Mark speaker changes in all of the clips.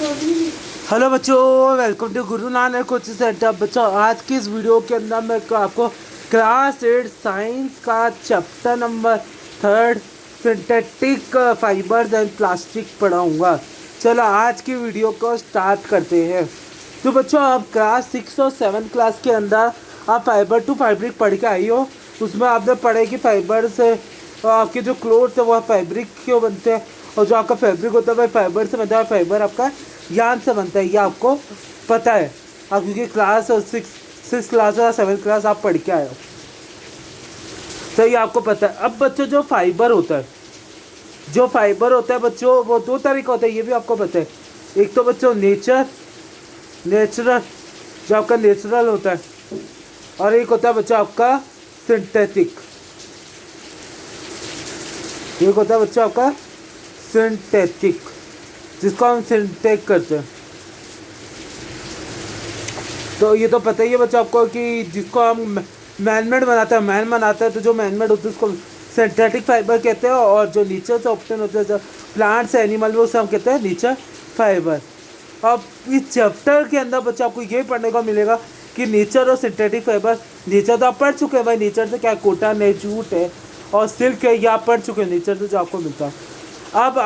Speaker 1: Hello बच्चों, welcome to Guru Nanak coaching centre. बच्चों, आज की इस वीडियो के अंदर मैं आपको क्लास 8 साइंस का chapter number 3 synthetic fibres and plastic पढ़ाऊंगा। चलो आज की वीडियो को स्टार्ट करते हैं। तो बच्चों, आप क्लास 6 और 7 क्लास के अंदर आप फाइबर टू फैब्रिक पढ़ के आई हो। उसमें आपने पढ़े कि फाइबर से आपके जो क्लोथ्स है वो फैब्रिक क्यों बनते हैं, और जो आपका फैब्रिक होता है वह फाइबर से बनता है। फाइबर आपका यान से बनता है, ये आपको पता है आप, क्योंकि क्लास 6 क्लास या 7 क्लास आप पढ़ के आए हो, तो ये आपको पता है। अब बच्चों, जो फाइबर होता है बच्चों, वो दो तरीका होता है, ये भी आपको पता है। एक तो बच्चों नेचुरल, जो आपका नेचुरल होता है, और एक होता है बच्चों आपका सिंथेटिक। एक होता है बच्चों आपका सिंथेटिक, जिसको हम सिंथेटिक करते हैं। तो ये तो पता ही है बच्चों आपको कि जिसको हम मैनमेड बनाते हैं, तो जो मैनमेड होते हैं उसको सिंथेटिक फाइबर कहते हैं, और जो नेचर से ऑप्टेन होते हैं, जो प्लांट्स एनिमल में, उसे हम कहते हैं नेचर फाइबर। अब इस चैप्टर के अंदर बच्चों आपको ये पढ़ने को मिलेगा कि नेचर और सिंथेटिक फाइबर। नेचर तो आप पढ़ चुके हैं भाई, नेचर से क्या कॉटन है, जूट है और सिल्क है, ये आप पढ़ चुके हैं नेचर से जो आपको मिलता है। अब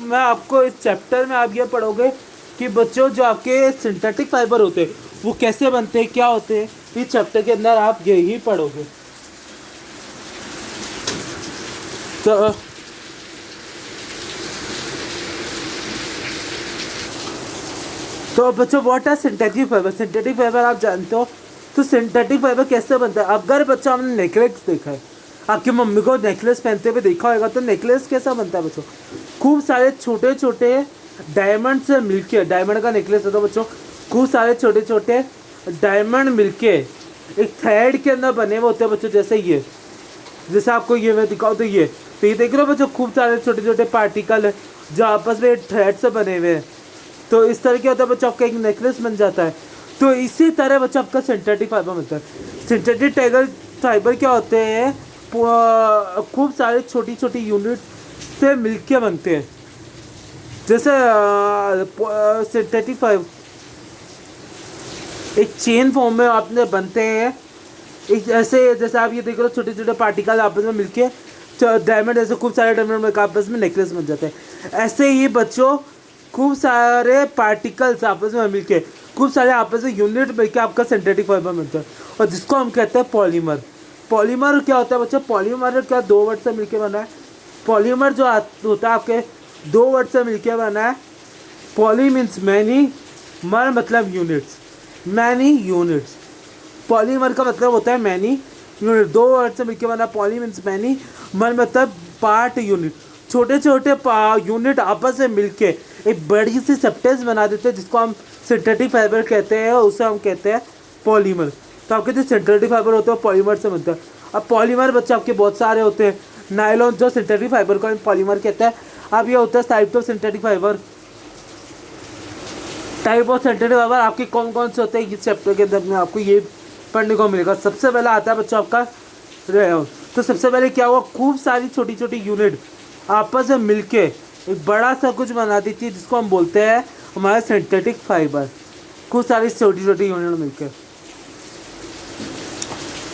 Speaker 1: मैं आपको इस चैप्टर में आप ये पढ़ोगे कि बच्चों जो आपके सिंथेटिक फाइबर होते हैं वो कैसे बनते हैं, क्या होते हैं। इस चैप्टर के अंदर आप यही पढ़ोगे। तो बच्चों, what are synthetic fibre. Synthetic fibre आप जानते हो। तो सिंथेटिक फाइबर कैसे बनता है। अगर बच्चों हमने नेकलेस देखा है, आपकी मम्मी को नेकलेस पहनते हुए देखा होगा, तो नेकलेस कैसा बनता है बच्चों, खूब सारे छोटे छोटे डायमंड से मिलके, डायमंड का नेकलेस होता है बच्चों, खूब सारे छोटे छोटे डायमंड मिलके एक थ्रेड के अंदर बने हुए होते हैं बच्चों। जैसे आपको ये मैं दिखाऊँ, तो ये देख रहे हो बच्चों, खूब सारे छोटे छोटे पार्टिकल जो आपस में थ्रेड से बने हुए हैं। तो इस तरह क्या होता है बच्चों, आपका एक नेकलेस बन जाता है। तो इसी तरह बच्चों आपका सिंथेटिक फाइबर बनता है। सिंथेटिक फाइबर क्या होते हैं, खूब सारे छोटी छोटी यूनिट से मिलके बनते हैं। जैसे सिंथेटिक फाइबर एक चेन फॉर्म में आपने बनते हैं। एक जैसे आप ये देख रहे हो, छोटे छोटे पार्टिकल आपस में मिलके डायमंड, ऐसे खूब सारे डायमंड आपस में नेकलेस बन जाते हैं। ऐसे ही बच्चों खूब सारे पार्टिकल्स आपस में मिलके, खूब सारे आपस में यूनिट मिलके आपका सिंथेटिक फाइबर बनता है, और जिसको हम कहते हैं पॉलीमर। पॉलीमर क्या होता है बच्चों, पॉलीमर क्या दो वर्ड से मिलके बना है। पॉलीमर जो होता है आपके दो वर्ड से मिलके बना है। पॉली मीन्स मैनी, मर मतलब यूनिट्स, मैनी यूनिट्स। पॉलीमर का मतलब होता है मैनी यूनिट, दो वर्ड से मिलके बना। पॉली मीन्स मैनी, मर मतलब पार्ट यूनिट। छोटे छोटे यूनिट आपस में मिलके एक बड़ी सी सब्सटेंस बना देते हैं, जिसको हम सिंथेटिक फाइबर कहते हैं, और उसे हम कहते हैं पॉलीमर। तो आपके जो सिंथेटिक फाइबर होते हैं पॉलीमर से बनता है। अब पॉलीमर बच्चे आपके बहुत सारे होते हैं। नायलॉन जो सिंथेटिक फाइबर को हम पॉलीमर कहते हैं। अब ये होता है type of synthetic fibre. Type of synthetic fibre आपके कौन कौन से होते हैं, इस चैप्टर के अंदर में आपको ये पढ़ने को मिलेगा। सबसे पहला आता है बच्चों आपका रेयन। तो सबसे पहले क्या हुआ, खूब सारी छोटी छोटी यूनिट आपस में मिलके एक बड़ा सा कुछ बना देती है, जिसको हम बोलते हैं हमारा सिंथेटिक फाइबर। खूब सारी छोटी छोटी यूनिट मिलके।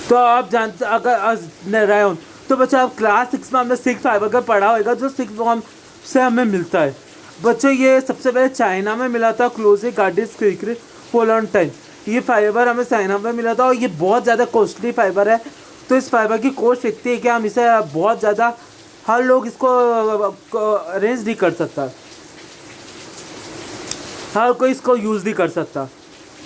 Speaker 1: तो आप जानते अगर रेयन, तो बच्चों आप क्लास 6 में हमने सिल्क फाइबर का पढ़ा होगा, जो सिल्क फॉर्म से हमें मिलता है। बच्चों ये सबसे पहले चाइना में मिला था, क्लोजी गार्डिस क्रिकरी पोलॉन्टाइन। ये फाइबर हमें चाइना में मिला था, और ये बहुत ज़्यादा कॉस्टली फाइबर है। तो इस फाइबर की कॉस्ट इतनी है कि हम इसे बहुत ज़्यादा, हर लोग इसको अरेंज नहीं कर सकता, हर कोई इसको यूज़ नहीं कर सकता।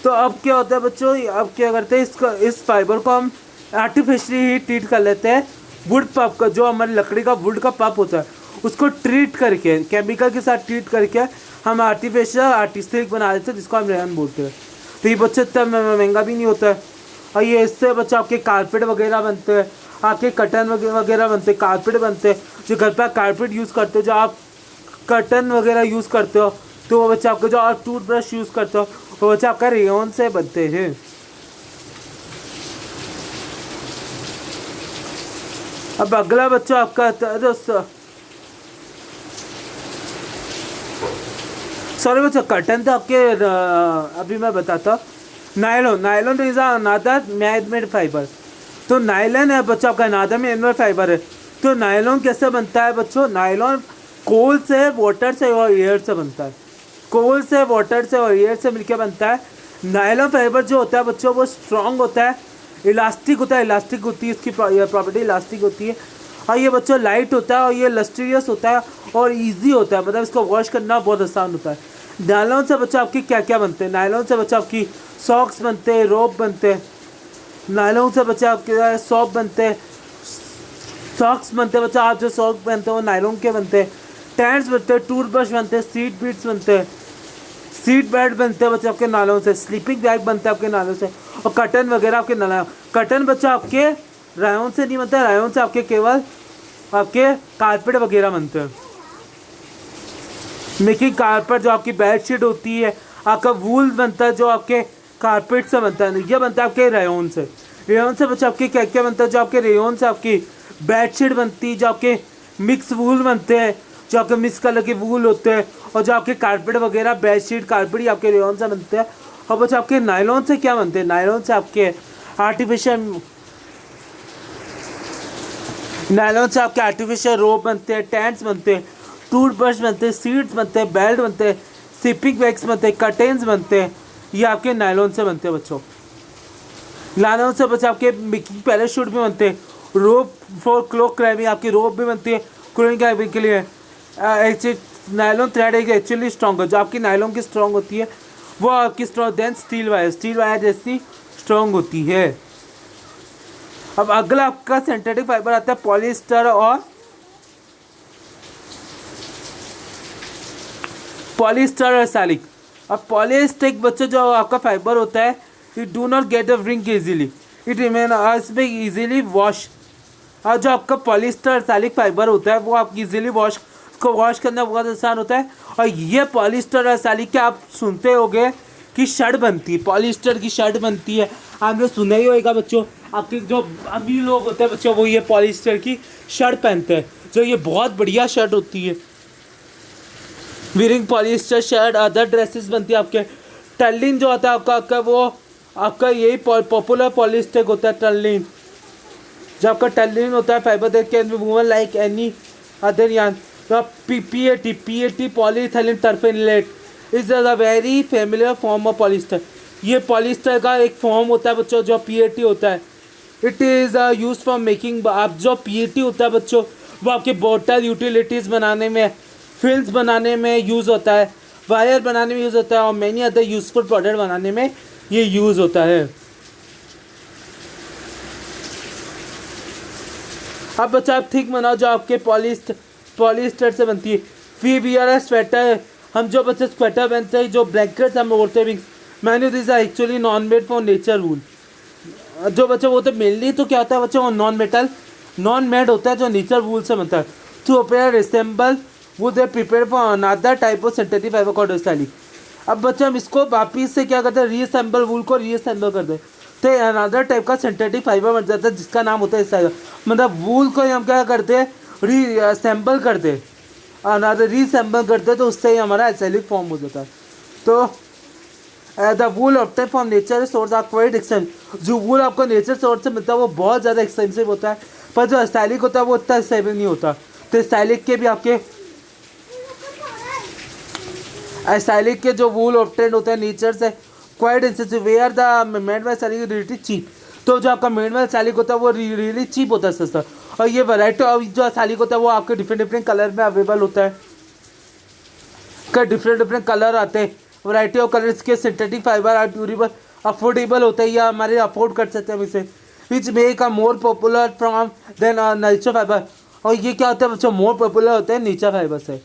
Speaker 1: तो अब क्या होता है बच्चों, अब क्या करते हैं, इस फाइबर को हम आर्टिफिशियली ही ट्रीट कर लेते हैं। वुड पल्प का, जो हमारी लकड़ी का वुड का पल्प होता है, उसको ट्रीट करके, केमिकल के साथ ट्रीट करके हम आर्टिफिशियल आर्टिस्टिक बना देते हैं, जिसको हम रेयन बोलते हैं। तो ये बच्चे इतना महंगा भी नहीं होता है, और ये इससे बच्चे आपके कारपेट वगैरह बनते हैं, आपके कर्टन वगैरह बनते हैं, कारपेट बनते हैं। जो घर पर कारपेट यूज़ करते हो, जो आप कर्टन वगैरह यूज़ करते हो, तो वो बच्चे आपका जो आप टूथब्रश यूज़ करते हो, वो बच्चे आपका रेयन से बनते हैं। अब अगला बच्चा आपका दोस्तों, सॉरी बच्चों, कटन तो आपके अभी मैं बताता हूँ। Nylon, nylon is another man made fibre. तो नायलॉन है बच्चों आपका अनदर मैन मेड फाइबर है। तो नायलॉन कैसे बनता है बच्चों? नायलॉन कोल से, वाटर से और एयर से बनता है। कोल से, वाटर से और एयर से मिलकर बनता है। नायलॉन फाइबर जो होता है बच्चों वो स्ट्रॉन्ग होता है, इलास्टिक होता है, इलास्टिक होती है इसकी प्रॉपर्टी, इलास्टिक होती है। और ये बच्चों लाइट होता है और ये लस्ट्रियस होता है और इजी होता है, मतलब इसको वॉश करना बहुत आसान होता है। नायलॉन से बच्चों आपकी क्या क्या बनते हैं? नायलॉन से बच्चों आपकी सॉक्स बनते हैं, रोप बनते हैं। नायलॉन से बच्चों आपके सॉक बनते हैं, सॉक्स बनते हैं बच्चों। आप जो सॉक्स बनते हैं वो नायलॉन के बनते हैं। टैंड्स बनते हैं, टूथब्रश बनते हैं, सीट बीट्स बनते हैं, सीट बेल्ट बनते हैं बच्चों आपके नायलॉन से। स्लीपिंग बैग बनता है आपके नायलॉन से। और कटन वगैरह आपके नायलॉन। कटन बच्चों आपके रायन से नहीं बनता है, रायन से आपके केवल आपके कारपेट वगैरह बनते हैं। मेकिंग कारपेट जो आपकी बेडशीट होती है, आपका वूल बनता है जो आपके कारपेट से बनता है, ये बनता है आपके रेयन से। रेयन से बच्चों आपके क्या क्या बनता है? जो आपके रेयन से आपकी बेडशीट बनती है, जो आपके मिक्स वूल बनते हैं, जो आपके मिक्स कलर के वूल होते हैं, और जो आपके कारपेट वगैरह बेडशीट कारपेट ही आपके रेयन से बनते हैं। और बच्चों आपके नायलॉन से क्या बनते हैं? नायलॉन से आपके आर्टिफिशियल, नायलॉन से आपके आर्टिफिशियल रोप बनते हैं, टेंट्स बनते हैं, टूथब्रश बनते हैं, सीट्स बनते हैं, बेल्ट बनते हैं, स्लीपिंग बैग्स बनते हैं, कर्टेन्स बनते हैं। ये आपके नायलॉन से बनते हैं बच्चों। नायलॉन से बच्चों आपके मेकिंग पैराशूट भी बनते हैं, रोप फॉर क्लोक क्लाइंबिंग, आपकी रोप भी बनती है क्लोक क्लाइंबिंग के लिए। नायलॉन थ्रेड एक एक्चुअली स्ट्रॉन्ग है, जो आपकी नायलॉन की स्ट्रॉन्ग होती है वो आपकी strong than steel wire, steel wire जैसी स्ट्रॉन्ग होती है। अब अगला आपका सिंथेटिक फाइबर आता है पॉलिएस्टर और सैलिक। अब पॉलिएस्टर बच्चों जो आपका फाइबर होता है, it do not get a wrinkle easily, it remain इसमें इजीली वॉश। और जो आपका पॉलिएस्टर सैलिक फाइबर होता है वो आप इजीली वॉश करना बहुत आसान होता है। और ये पॉलिएस्टर और सैलिक के आप सुनते होंगे कि शर्ट बनती है, पॉलिएस्टर की शर्ट बनती है, आपने सुना ही होगा बच्चों। आपके जो अमीर लोग होते हैं बच्चों वो ये पॉलिएस्टर की शर्ट पहनते हैं, जो ये बहुत बढ़िया शर्ट होती है। Wearing polyester shirt, other dresses बनती है आपके। टर्लिन जो होता है आपका वो आपका यही पॉपुलर पॉलिएस्टर होता है, टर्लिन। जो आपका टर्लिन होता है fibre that can be woven like any other yarn. PET polyethylene terephthalate is a very familiar form of polyester. ये पॉलिएस्टर का एक फॉर्म होता है बच्चों जो पीएटी होता है। It is use for making, आप जो पीएटी होता है बच्चों वो आपके बोटल यूटिलिटीज़ बनाने में, फिल्म्स बनाने में यूज़ होता है, वायर बनाने में यूज़ होता है, और मैनी अदर यूजफुल प्रोडक्ट बनाने में ये यूज़ होता है। अब बच्चा आप ठीक बनाओ जो आपके पॉलिएस्टर से बनती है। वी वियर अ स्वेटर, हम जो बच्चे स्वेटर पहनते हैं, जो ब्लैंकेट्स हम ओढ़ते हैं, many this are actually non made for nature wool. जो बच्चे वो तो मेनली तो क्या होता है बच्चों, वो नॉन मेड होता है जो नेचर वूल से बनता है। टू अपेयर रिसेंबल वो they prepare for another type of synthetic fibre called styling. अब बच्चे हम इसको वापिस से क्या करते हैं, रीअसेंबल वूल को रीअसेंबल कर दे तो अनदर टाइप का सिंथेटिक फाइबर बन जाता है जिसका नाम होता है स्टाइल। मतलब वूल को हम क्या करते हैं, रीअसेंबल करते, अनदर रीअसेंबल करते तो उससे ही हमारा एसैलिक फॉर्म हो जाता है। तो the wool obtain from nature source are quite expensive. जो वूल आपको नेचर सोर्स से मिलता है वो बहुत ज़्यादा एक्सपेंसिव होता है, पर जो स्टाइलिक होता है वो उतना एक्सपेंसिव नहीं होता। तो स्टाइलिक के भी आपके स्टाइलिक के जो वूल ऑब्टेन होता है नेचर से quite expensive, where the made by stylic really cheap. तो जो आपका मेड बाय स्टाइलिक होता है वो रियली चीप होता है, सस्ता। और ये वैरायटी ऑफ जो स्टाइलिक होता है वो आपके डिफरेंट कलर में अवेलेबल होता है, का डिफरेंट कलर आते हैं। वैरायटी ऑफ कलर्स के synthetic fibre are durable, affordable होता है या हमारे अफोर्ड कर सकते हैं हम इसे, which make a more popular from than nature fibre. और ये क्या होता है बच्चों, मोर पॉपुलर होता है नेचर फाइबर से।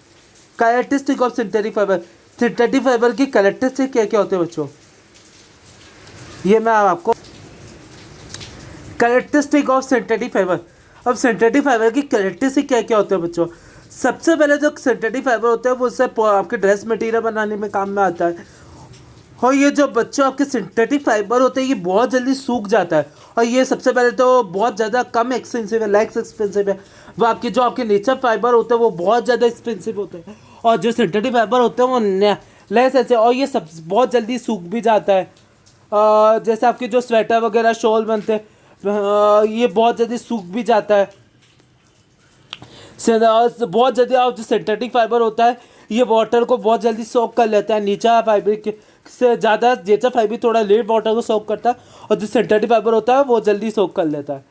Speaker 1: Characteristic of synthetic fibre, synthetic fibre की कैरेक्टरिस्टिक क्या क्या होते हैं बच्चों, ये मैं आपको कैरेक्टरिस्टिक ऑफ सिंथेटिक फाइबर। अब सिंथेटिक फाइबर की कैरेक्टरिस्टिक क्या क्या होते हैं बच्चों। सबसे पहले जो सिंथेटिक फाइबर होता है वो उससे आपके ड्रेस मटेरियल बनाने में काम में आता है। और ये जो बच्चों आपके सिंथेटिक फाइबर होते हैं ये बहुत जल्दी सूख जाता है, और ये सबसे पहले तो बहुत ज़्यादा कम एक्सपेंसिव है, लेस एक्सपेंसिव है। वो आपके जो आपके नेचर फाइबर होते हैं वो बहुत ज़्यादा एक्सपेंसिव होते हैं, और जो सिंथेटिक फाइबर होते हैं वो लेस ऐसे, और ये सब बहुत जल्दी सूख भी जाता है। जैसे आपके जो स्वेटर वगैरह शॉल बनते हैं ये बहुत जल्दी सूख भी जाता है। बहुत जल्दी, और जो सिंथेटिक फाइबर होता है ये वाटर को बहुत जल्दी सोक कर लेता है। नीचा फाइबर से ज़्यादा नेचर फाइबर थोड़ा लेट वाटर को सोक करता है, और जो सिंथेटिक फाइबर होता है वो जल्दी सोक कर लेता है।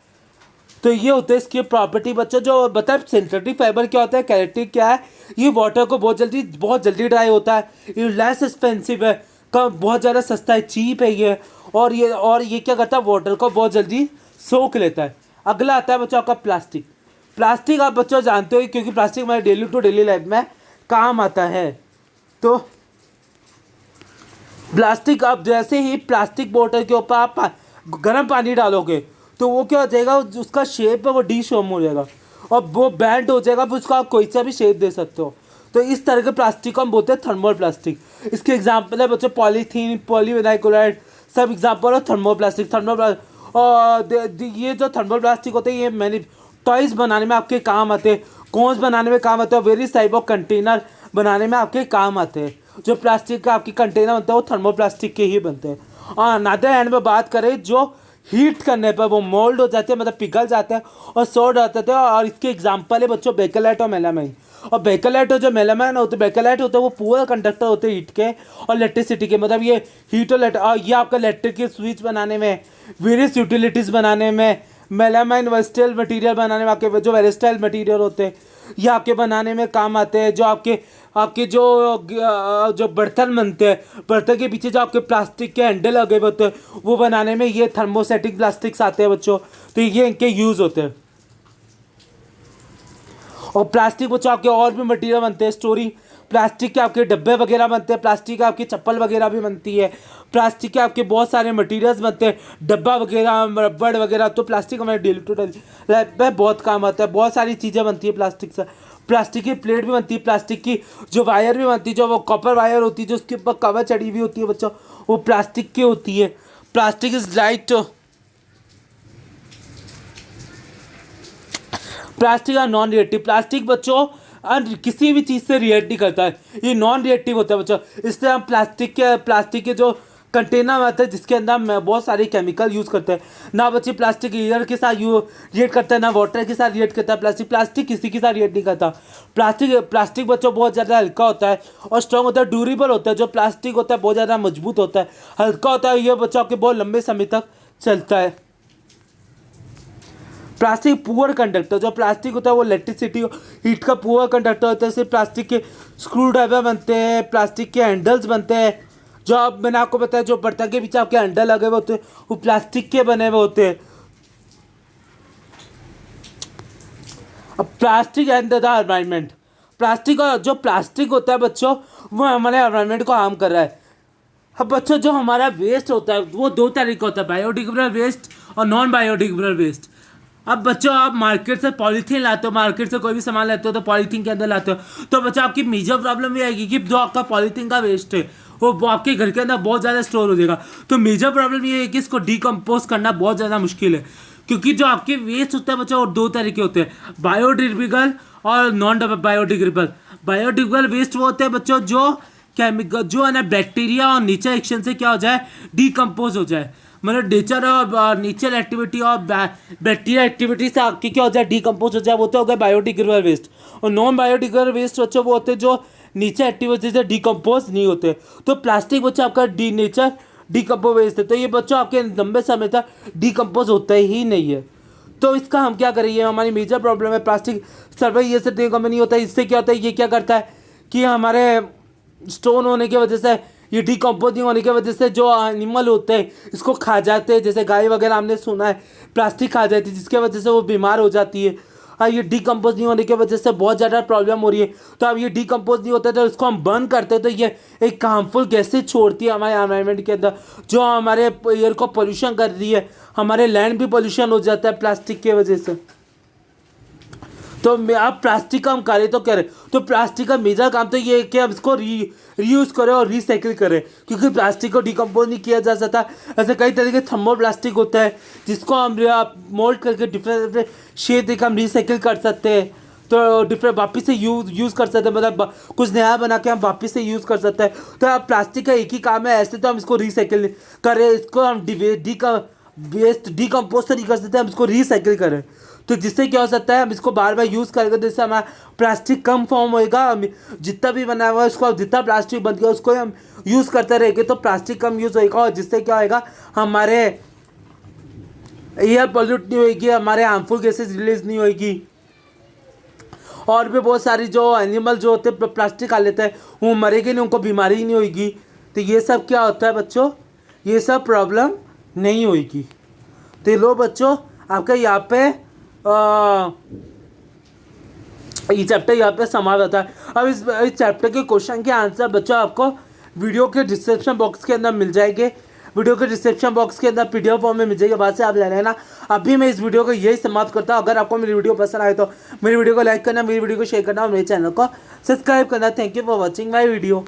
Speaker 1: तो ये होता है इसकी प्रॉपर्टी। बच्चों जो बताए सिंथेटिक फाइबर क्या होता है, कैरेक्टरिस्टिक क्या है, ये वाटर को बहुत जल्दी ड्राई होता है, ये लेस एक्सपेंसिव है, कम बहुत ज़्यादा सस्ता है, चीप है ये। और ये क्या करता है, वाटर को बहुत जल्दी सोख लेता है। अगला आता है बच्चों आपका प्लास्टिक। प्लास्टिक आप बच्चों जानते हो क्योंकि प्लास्टिक हमारे डेली टू डेली लाइफ में काम आता है। तो प्लास्टिक, आप जैसे ही प्लास्टिक बोतल के ऊपर आप गर्म पानी डालोगे तो वो क्या हो जाएगा, उसका शेप है वो डी शेप हो जाएगा और वो बैंड हो जाएगा, फिर उसको आप कोई सा भी शेप दे सकते हो। तो इस तरह के प्लास्टिक को हम बोलते हैं थर्मल प्लास्टिक। इसके एग्जाम्पल है बच्चों पॉलीथीन, पॉलीविनाइल क्लोराइड, सब एग्जाम्पल है थर्मल प्लास्टिक। और ये जो थर्मल प्लास्टिक होते हैं ये मैंने टॉयज़ बनाने में आपके काम आते हैं, कोन्स बनाने में काम आते हैं, वेरियस टाइप ऑफ कंटेनर बनाने में आपके काम आते हैं। जो प्लास्टिक का आपके कंटेनर बनते हैं वो थर्मो प्लास्टिक के ही बनते हैं। और अनदर हैंड में बात करें जो हीट करने पर वो मोल्ड हो जाते हैं, मतलब पिघल जाते हैं और सॉर्ट होते थे। और इसके एग्जांपल है बच्चों बेकेलाइट और मेलामाइन। और बेकेलाइट और जो मेलामाइन होते हैं, बेकेलाइट होते हैं वो पूरा कंडक्टर होते हैं हीट के और इलेक्ट्रिसिटी के, मतलब ये हीट और ये आपका इलेक्ट्रिक के स्विच बनाने में, वेरियस यूटिलिटीज़ बनाने में, मेलामाइन वर्सटाइल मटेरियल बनाने में, आपके जो वेरिस्टाइल मटेरियल होते हैं ये आपके बनाने में काम आते हैं। जो आपके जो बर्तन बनते हैं, बर्तन के पीछे जो आपके प्लास्टिक के हैंडल लगे होते हैं वो बनाने में ये थर्मोसेटिक प्लास्टिक्स आते हैं बच्चों। तो ये इनके यूज़ होते हैं। और प्लास्टिक बच्चों आपके और भी मटेरियल बनते हैं, स्टोरी प्लास्टिक के आपके डब्बे वगैरह बनते हैं, प्लास्टिक के आपकी चप्पल वगैरह भी बनती है, प्लास्टिक के आपके बहुत सारे मटेरियल्स बनते हैं, डब्बा वगैरह, रबड़ वगैरह। तो प्लास्टिक हमारे डेली टू डेली लाइफ में बहुत काम आता है। बहुत सारी चीज़ें बनती है प्लास्टिक से। प्लास्टिक की प्लेट भी बनती है, प्लास्टिक की जो वायर भी बनती है, जो वो कॉपर वायर होती है जो उसके ऊपर कवर चढ़ी हुई होती है बच्चों, वो प्लास्टिक की होती है। Plastic is light. प्लास्टिक और नॉन रिएक्टिव। प्लास्टिक बच्चों किसी भी चीज़ से रिएक्ट नहीं करता है, ये नॉन रिएक्टिव होता है बच्चों। इसलिए हम प्लास्टिक के जो कंटेनर आते हैं जिसके अंदर हम बहुत सारे केमिकल यूज़ करते हैं, ना बच्चे प्लास्टिक एयर के साथ रिएक्ट करता है, ना वाटर के साथ रिएक्ट करता है। प्लास्टिक किसी के साथ रिएक्ट नहीं करता। प्लास्टिक बच्चों बहुत ज़्यादा हल्का होता है और स्ट्रॉन्ग होता है, ड्यूरेबल होता है। जो प्लास्टिक होता है बहुत ज़्यादा मजबूत होता है, हल्का होता है, ये बच्चों आपके बहुत लंबे समय तक चलता है। Plastic poor conductor. जो प्लास्टिक होता है वो इलेक्ट्रिसिटी हीट का पुअर कंडक्टर होता है। सिर्फ प्लास्टिक के स्क्रू ड्राइवर बनते हैं, प्लास्टिक के हैंडल्स बनते हैं। जो अब मैंने आपको बताया जो बर्तन के पीछे आपके हैंडल लगे हुए होते हैं वो प्लास्टिक के बने हुए होते हैं। अब plastic and the environment. Plastic होता है बच्चों वो हमारे एनवायरनमेंट को हार्म कर रहा है। अब बच्चों जो हमारा वेस्ट होता है वो दो तरह का होता है, बायोडिग्रेडेबल वेस्ट और नॉन बायोडिग्रेडेबल वेस्ट। अब बच्चों आप मार्केट से पॉलीथीन लाते हो, मार्केट से कोई भी सामान लाते हो तो पॉलीथीन के अंदर लाते हो, तो बच्चों आपकी मेजर प्रॉब्लम ये आएगी कि जो आपका पॉलीथीन का वेस्ट है वो आपके घर के अंदर बहुत ज़्यादा स्टोर हो जाएगा। तो मेजर प्रॉब्लम ये है कि इसको डिकम्पोज करना बहुत ज़्यादा मुश्किल है, क्योंकि जो आपके वेस्ट होता है बच्चों और दो तरह के होते हैं, बायोडिग्रेडेबल और नॉन बायोडिग्रेडेबल। बायोडिग्रेडेबल वेस्ट वो होते हैं बच्चों जो केमिकल जो है ना बैक्टीरिया और नेचर एक्शन से क्या हो जाए, डिकम्पोज हो जाए, मतलब नेचर और नेचर एक्टिविटी और बैक्टीरिया एक्टिविटी से आपकी क्या हो जाए, डिकम्पोज हो जाए, वो तो हो गया बायोडिग्रेडेबल वेस्ट। और नॉन बायोडिग्रेडेबल वेस्ट बच्चों वो होते हैं जो नेचर एक्टिविटी से डिकम्पोज नहीं होते। तो प्लास्टिक बच्चों आपका नेचर डिकम्पोज वेस्ट है, तो ये बच्चों आपके लंबे समय तक डिकम्पोज होता ही नहीं है। तो इसका हम क्या करें, ये हमारी मेजर प्रॉब्लम है। प्लास्टिक सर्वे ये से डिकम्पोज नहीं होता है। इससे क्या होता है, ये क्या करता है कि हमारे स्टोन होने की वजह से, ये डिकम्पोजिंग होने की वजह से जो एनिमल होते हैं इसको खा जाते हैं, जैसे गाय वगैरह हमने सुना है प्लास्टिक खा जाती है जिसके वजह से वो बीमार हो जाती है। ये डिकम्पोज नहीं होने की वजह से बहुत ज़्यादा प्रॉब्लम हो रही है। तो अब ये डिकम्पोज नहीं होता तो इसको हम बर्न करते हैं तो ये एक हार्मफुल गैसेज छोड़ती है हमारे एनवायरनमेंट के अंदर, जो हमारे एयर को पोल्यूशन कर रही है, हमारे लैंड भी पोल्यूशन हो जाता है प्लास्टिक की वजह से। तो आप प्लास्टिक का हम करें तो करें, तो प्लास्टिक का मेजर काम तो ये है कि आप इसको रीयूज़ करें और रिसाइकिल करें, क्योंकि प्लास्टिक को डिकम्पोज नहीं किया जा सकता। ऐसे कई तरह के थर्मो प्लास्टिक होता है जिसको हम मोल्ड करके डिफरेंट शेप देकर हम रिसाइकिल कर सकते हैं। तो डिफरेंट वापस से यूज़ कर सकते हैं, मतलब कुछ नया बना के हम वापस से यूज़ कर सकते हैं। तो अब प्लास्टिक का एक ही काम है, ऐसे तो हम इसको रिसाइकिल करें, इसको हम वेस्ट डिकम्पोज तो नहीं कर सकते, हम इसको रिसाइकिल करें। तो जिससे क्या हो सकता है, हम इसको बार बार यूज़ करेंगे, जिससे हमारा प्लास्टिक कम फॉर्म होएगा। जितना भी बना हुआ है उसको, जितना प्लास्टिक बन गया उसको हम यूज़ करते रहेंगे तो प्लास्टिक कम यूज़ होएगा, और जिससे क्या होएगा, हमारे एयर पॉल्यूट नहीं होएगी, हमारे हार्मफुल गैसेज रिलीज नहीं होएगी। और भी बहुत सारी जो एनिमल जो होते हैं प्लास्टिक खा लेते हैं वो मरेंगे नहीं, उनको बीमारी ही नहीं होगी। तो ये सब क्या होता है बच्चों, ये सब प्रॉब्लम नहीं होगी। तो लो बच्चों, आपका यहाँ पे ये चैप्टर यहाँ पे समाप्त होता है। अब इस चैप्टर के क्वेश्चन के आंसर बच्चों आपको वीडियो के डिस्क्रिप्शन बॉक्स के अंदर मिल जाएंगे। वीडियो के डिस्क्रिप्शन बॉक्स के अंदर PDF फॉर्म में मिल जाएगी, वहाँ से आप ले लेना। अभी मैं इस वीडियो को यही समाप्त करता हूँ। अगर आपको मेरी वीडियो पसंद आए तो मेरी वीडियो को लाइक करना, मेरी वीडियो को शेयर करना और मेरे चैनल को सब्सक्राइब करना। Thank you for watching my video.